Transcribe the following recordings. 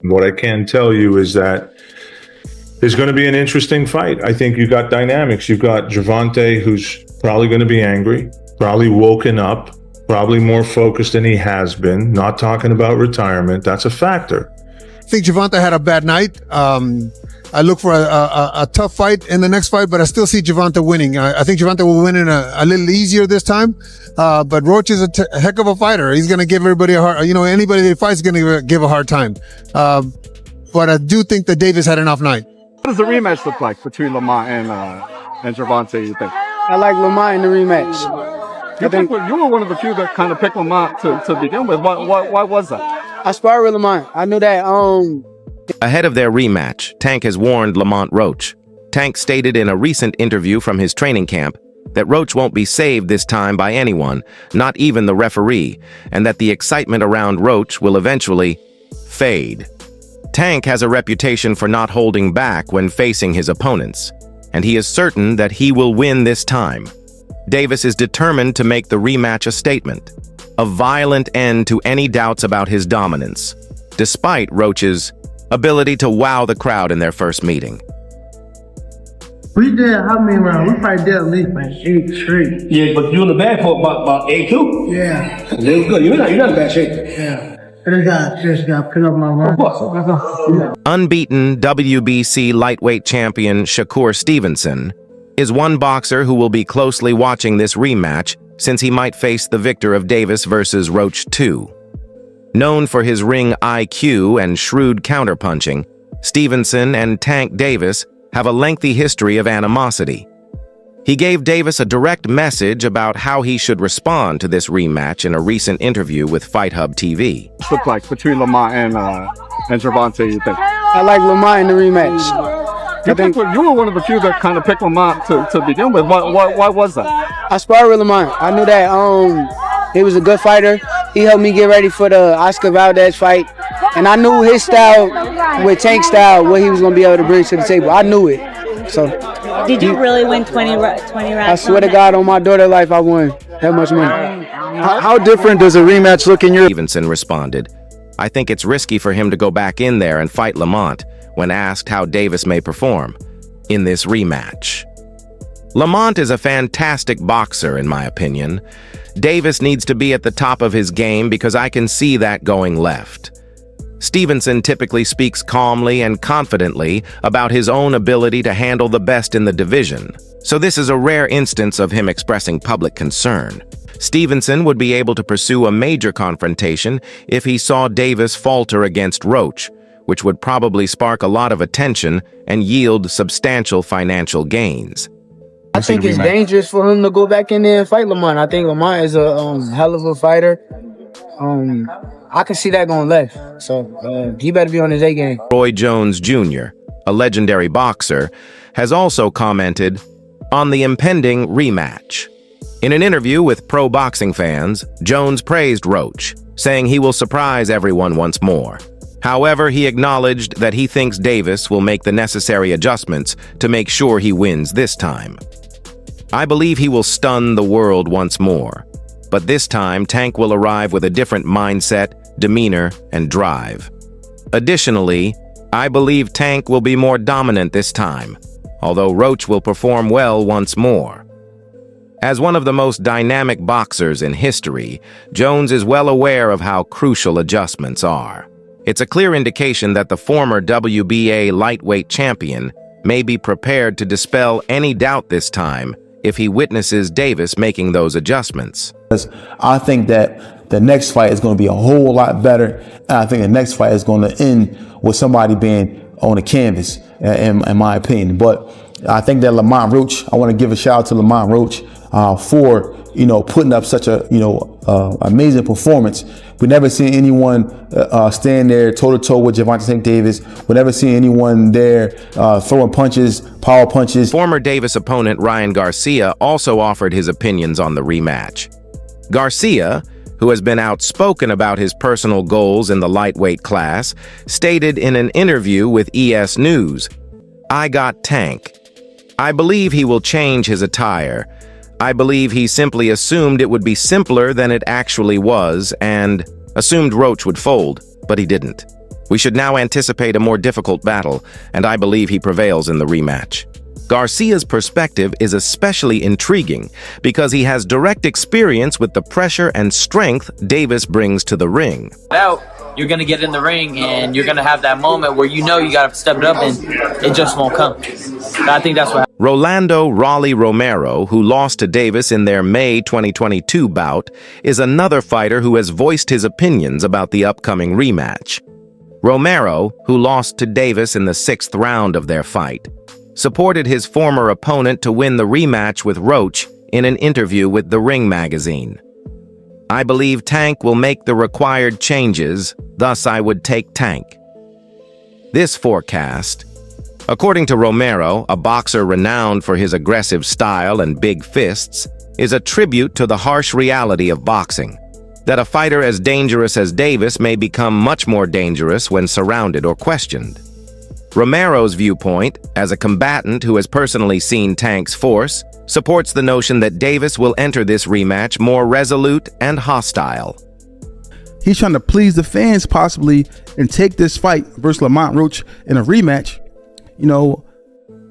What I can tell you is that it's going to be an interesting fight. I think you've got dynamics. You've got Gervonta, who's probably going to be angry, probably woken up, probably more focused than he has been, not talking about retirement. That's a factor. I think Gervonta had a bad night. I look for a tough fight in the next fight, but I still see Gervonta winning. I think Gervonta will win in a little easier this time. But Roach is a heck of a fighter. He's going to give everybody a hard, anybody that fights is going to give a hard time. But I do think that Davis had an off night. What does the rematch look like between Lamont and Gervonta, you think? I like Lamont in the rematch. You were one of the few that kind of picked Lamont to begin with. Why was that? I sparred with Lamont. I knew that. Ahead of their rematch, Tank has warned Lamont Roach. Tank stated in a recent interview from his training camp that Roach won't be saved this time by anyone, not even the referee, and that the excitement around Roach will eventually fade. Tank has a reputation for not holding back when facing his opponents, and he is certain that he will win this time. Davis is determined to make the rematch a statement, a violent end to any doubts about his dominance, despite Roach's ability to wow the crowd in their first meeting. We did how many rounds? We probably did at least like 8 straight. Yeah, but you in the bad for about 8 too. Yeah. It was good. You're not in bad shape. Yeah. I just got to pick up my run. Unbeaten WBC lightweight champion Shakur Stevenson is one boxer who will be closely watching this rematch since he might face the victor of Davis versus Roach 2. Known for his ring IQ and shrewd counterpunching, Stevenson and Tank Davis have a lengthy history of animosity. He gave Davis a direct message about how he should respond to this rematch in a recent interview with Fight Hub TV. What look like between Lamont and Gervonta, you think? I like Lamont in the rematch. You were one of the few that kind of picked Lamont to begin with. Why was that? I sparred with Lamont. I knew that he was a good fighter. He helped me get ready for the Oscar Valdez fight. And I knew his style with Tank's style, what he was going to be able to bring to the table. I knew it. So, did you really win 20 rounds? I swear to God, on my daughter's life, I won that much money. How different does a rematch look in your... Stevenson responded, "I think it's risky for him to go back in there and fight Lamont," when asked how Davis may perform in this rematch. Lamont is a fantastic boxer, in my opinion. Davis needs to be at the top of his game because I can see that going left. Stevenson typically speaks calmly and confidently about his own ability to handle the best in the division, so this is a rare instance of him expressing public concern. Stevenson would be able to pursue a major confrontation if he saw Davis falter against Roach, which would probably spark a lot of attention and yield substantial financial gains. I think it's dangerous for him to go back in there and fight Lamont. I think Lamont is a hell of a fighter. I can see that going left, so he better be on his A game. Roy Jones Jr., a legendary boxer, has also commented on the impending rematch. In an interview with pro boxing fans, Jones praised Roach, saying he will surprise everyone once more. However, he acknowledged that he thinks Davis will make the necessary adjustments to make sure he wins this time. "I believe he will stun the world once more, but this time Tank will arrive with a different mindset, demeanor, and drive. Additionally, I believe Tank will be more dominant this time, although Roach will perform well once more." As one of the most dynamic boxers in history, Jones is well aware of how crucial adjustments are. It's a clear indication that the former WBA lightweight champion may be prepared to dispel any doubt this time if he witnesses Davis making those adjustments. I think that the next fight is going to be a whole lot better. And I think the next fight is going to end with somebody being on the canvas, in my opinion. But I think that Lamont Roach, I want to give a shout out to Lamont Roach for, putting up such a, amazing performance. We never seen anyone stand there toe-to-toe with Gervonta Davis. We never seen anyone there throwing punches, power punches. Former Davis opponent Ryan Garcia also offered his opinions on the rematch. Garcia, who has been outspoken about his personal goals in the lightweight class, stated in an interview with ES News, "I got Tank. I believe he will change his attire. I believe he simply assumed it would be simpler than it actually was and assumed Roach would fold, but he didn't. We should now anticipate a more difficult battle, and I believe he prevails in the rematch. Garcia's perspective is especially intriguing because he has direct experience with the pressure and strength Davis brings to the ring. Now, you're going to get in the ring and you're going to have that moment where you know you got to step it up and it just won't come. I think that's what happened. Rolando Raleigh Romero, who lost to Davis in their May 2022 bout, is another fighter who has voiced his opinions about the upcoming rematch. Romero, who lost to Davis in the 6th round of their fight, supported his former opponent to win the rematch with Roach in an interview with The Ring magazine. I believe Tank will make the required changes, thus I would take Tank. This forecast, according to Romero, a boxer renowned for his aggressive style and big fists, is a tribute to the harsh reality of boxing, that a fighter as dangerous as Davis may become much more dangerous when surrounded or questioned. Romero's viewpoint, as a combatant who has personally seen Tank's force, supports the notion that Davis will enter this rematch more resolute and hostile. He's trying to please the fans possibly and take this fight versus Lamont Roach in a rematch. You know,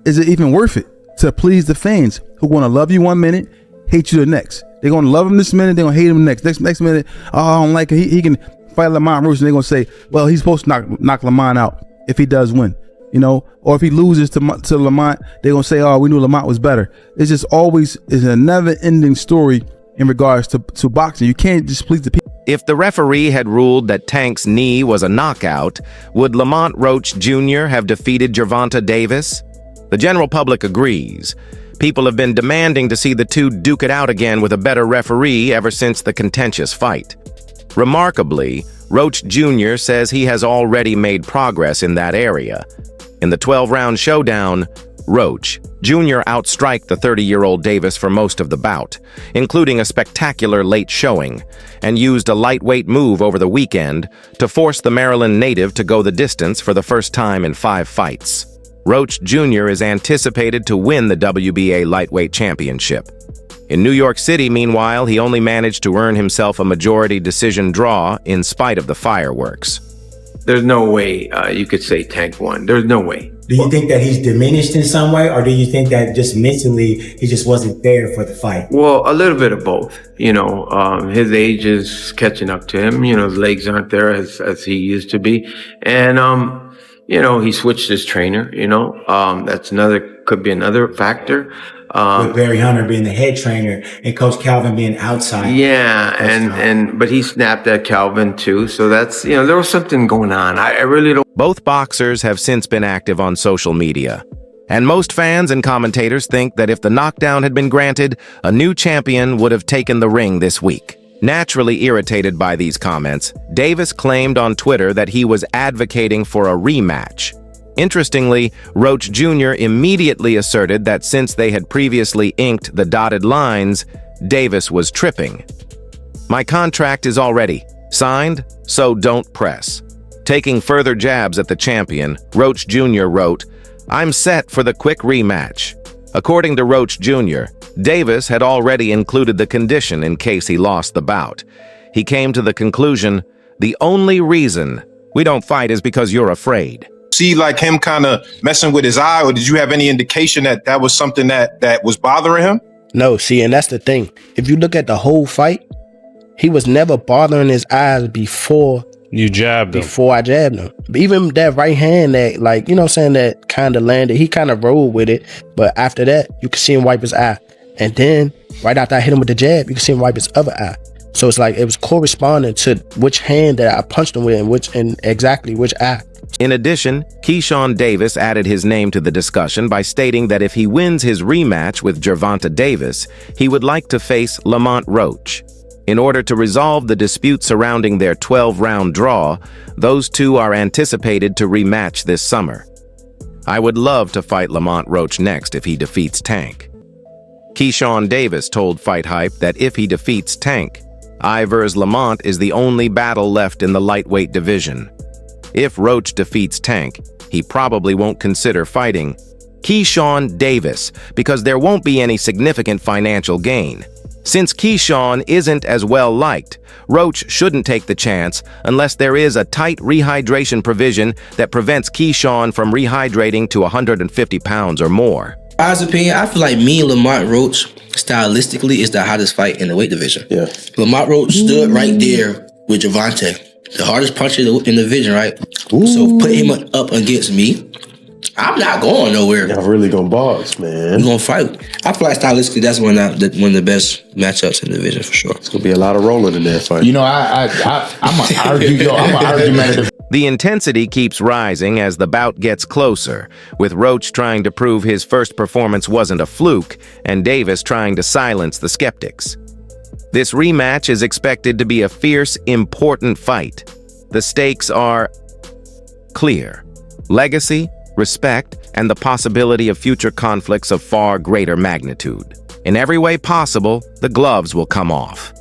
is it even worth it to please the fans who want to love you one minute, hate you the next? They're going to love him this minute, they're going to hate him next minute. Oh, I don't like it. He can fight Lamont Roach, and they're going to say, well, he's supposed to knock Lamont out if he does win. You know, or if he loses to Lamont, they're going to say, oh, we knew Lamont was better. It's just always is a never-ending story in regards to boxing. You can't just please the people. If the referee had ruled that Tank's knee was a knockout, would Lamont Roach Jr. have defeated Gervonta Davis? The general public agrees. People have been demanding to see the two duke it out again with a better referee ever since the contentious fight. Remarkably, Roach Jr. says he has already made progress in that area. In the 12-round showdown, Roach Jr. outstriked the 30-year-old Davis for most of the bout, including a spectacular late showing, and used a lightweight move over the weekend to force the Maryland native to go the distance for the first time in 5 fights. Roach Jr. is anticipated to win the WBA lightweight championship. In New York City, meanwhile, he only managed to earn himself a majority decision draw in spite of the fireworks. There's no way you could say Tank won. There's no way. Do you think that he's diminished in some way, or do you think that just mentally he just wasn't there for the fight? Well, a little bit of both. You know, his age is catching up to him. You know, his legs aren't there as he used to be. And, you know, he switched his trainer, you know. Could be another factor. With Barry Hunter being the head trainer and Coach Calvin being outside. Yeah, but he snapped at Calvin too. So that's, you know, there was something going on. I really don't. Both boxers have since been active on social media. And most fans and commentators think that if the knockdown had been granted, a new champion would have taken the ring this week. Naturally irritated by these comments, Davis claimed on Twitter that he was advocating for a rematch. Interestingly, Roach Jr. immediately asserted that since they had previously inked the dotted lines, Davis was tripping. My contract is already signed, so don't press. Taking further jabs at the champion, Roach Jr. wrote, I'm set for the quick rematch. According to Roach Jr., Davis had already included the condition in case he lost the bout. He came to the conclusion, the only reason we don't fight is because you're afraid. See like him kind of messing with his eye, or did you have any indication that that was something that was bothering him? No, see, and that's the thing. If you look at the whole fight, he was never bothering his eyes before you jabbed him. Before I jabbed him. Even that right hand that, like, you know what I'm saying, that kind of landed, he kind of rolled with it. But after that, you could see him wipe his eye. And then right after I hit him with the jab, you could see him wipe his other eye. So it's like it was corresponding to which hand that I punched him with and exactly which eye. In addition, Keyshawn Davis added his name to the discussion by stating that if he wins his rematch with Gervonta Davis, he would like to face Lamont Roach. In order to resolve the dispute surrounding their 12-round draw, those two are anticipated to rematch this summer. I would love to fight Lamont Roach next if he defeats Tank. Keyshawn Davis told Fight Hype that if he defeats Tank, I vs. Lamont is the only battle left in the lightweight division. If Roach defeats Tank, he probably won't consider fighting Keyshawn Davis because there won't be any significant financial gain. Since Keyshawn isn't as well liked, Roach shouldn't take the chance unless there is a tight rehydration provision that prevents Keyshawn from rehydrating to 150 pounds or more. In my opinion, I feel like me and Lamont Roach, stylistically, is the hottest fight in the weight division. Yeah. Lamont Roach stood right there with Gervonta, the hardest puncher in the division, right? Ooh. So put him up against me, I'm not going nowhere. Y'all really gonna box, man. We're gonna fight. I feel like stylistically, that's one of the best matchups in the division for sure. It's gonna be a lot of rolling in that fight. You know, I'm gonna argue, I'm an argumentative. The intensity keeps rising as the bout gets closer, with Roach trying to prove his first performance wasn't a fluke, and Davis trying to silence the skeptics. This rematch is expected to be a fierce, important fight. The stakes are clear: legacy, respect, and the possibility of future conflicts of far greater magnitude. In every way possible, the gloves will come off.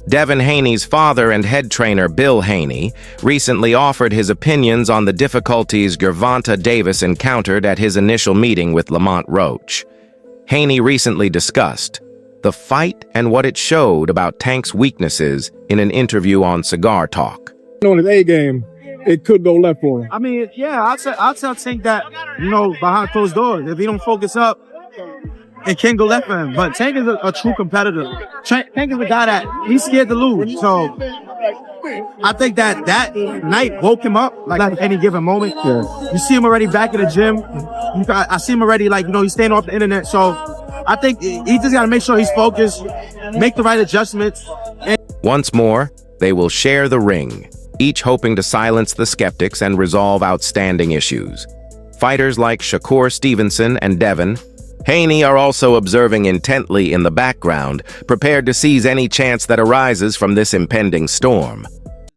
Devin Haney's father and head trainer Bill Haney recently offered his opinions on the difficulties Gervonta Davis encountered at his initial meeting with Lamont Roach. Haney recently discussed the fight and what it showed about Tank's weaknesses in an interview on Cigar Talk. On his A game, it could go left for him. I mean, yeah, I'll tell Tank that, behind closed doors. If he don't focus up, it can go left for him. But Tank is a true competitor. Tank is a guy that he's scared to lose. So I think that night woke him up like at any given moment. Yeah. You see him already back in the gym. I see him already he's staying off the internet. So I think he just got to make sure he's focused, make the right adjustments. Once more, they will share the ring, each hoping to silence the skeptics and resolve outstanding issues. Fighters like Shakur Stevenson and Devin Haney are also observing intently in the background, prepared to seize any chance that arises from this impending storm.